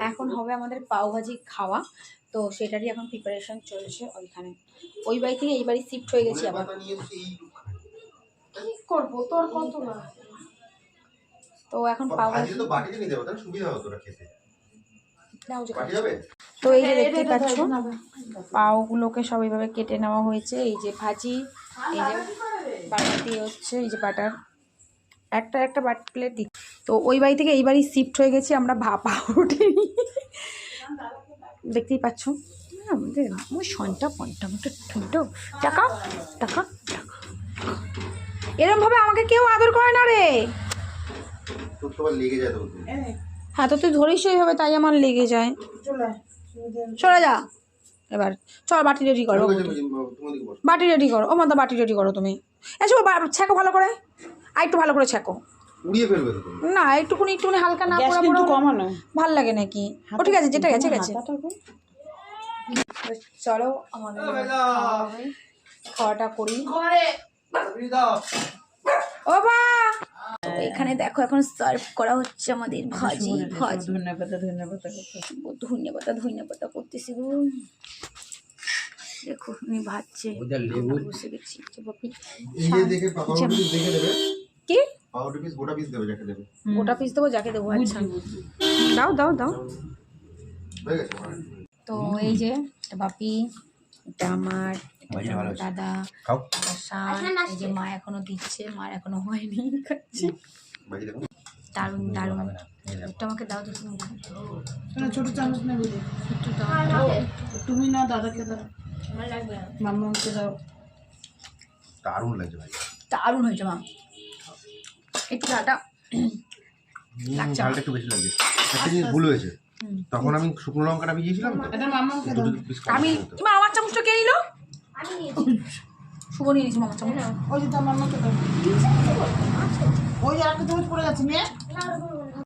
এখন হবে আমাদের পাওভাজি খাওয়া, তো সেটারই এখন প্রিপারেশন চলছে। ওইখানে ওই বাড়ি থেকে এই বাড়ি শিফট হয়ে গেছি আবার। কি করবো তোর কত না, তো এখন পাওভাজি তো বাটিতে নিতে হবে, সুবিধা হতো না খেতে। তো এই যে দেখতে পাচ্ছ পাওগুলোকে সব এইভাবে কেটে নেওয়া হয়েছে। এই যে ভাজি, এই যে বাটার দিয়ে হচ্ছে, এই যে বাটার একটা একটা বাটার প্লেট দিই। তো ওই বাড়ি থেকে এই বাড়ি শিফট হয়ে গেছি আমরা পাউরুটি দেখতেই পাচ্ছ। আমাদের সন্টা পন্টা ঠুনটো টাকা টাকা টাকা, এরম ভাবে আমাকে কেউ আদর করে না রে। হ্যাঁ তো তুই ধরিস এইভাবে, তাই আমার লেগে যায়। চলে যা এবার, চল বাটি রেডি করো, বাটি রেডি করো। ও মাদা বাটি রেডি করো তুমি। এসো ছেঁকো ভালো করে, আর একটু ভালো করে ছেঁকো। না একটুকুনি একটুকুনি হালকা না করে কমানো ভাল লাগে নাকি? ও ঠিক আছে, যেটা গেছে গেছে। চলো আমাদের খাওয়াটা করি। ও বা এখানে দেখো এখন সার্ভ করা হচ্ছে আমাদের ভাজি। ভাজি ধন্যবাদ করতেছি গো। দেখো উনি ভাজছে, বসে গেছি। কি গোটা পিস দেবো যাকে দেবো? আচ্ছা দাও দাও দাও। তো এই যে বাপি, এটা আমার দাদা, এই যে মা এখনো দিচ্ছে, মার এখনো হয়নি, খাচ্ছি। দারুণ দারুণ। একটু আমাকে দাও তো, ছোট চামচ নেবে, তুমি না দাদাকে দাও, মাম্মাকে দাও। দারুণ লাগছে ভাই, দারুণ হয়েছে মা। একটু ঝালটা লাগছে, ঝালটা একটু বেশি লাগছে। একটা জিনিস ভুল হয়েছে, তখন আমি শুকনো লঙ্কাটা ভিজিয়েছিলাম। আমি আমার চামচটা কে নিল? শুভ নিয়ে নিয়েছি মামার চামচ। ওই যে তার মাম্মাকে দাও, ওই যে একটা চামচ পড়ে যাচ্ছে মেয়ে।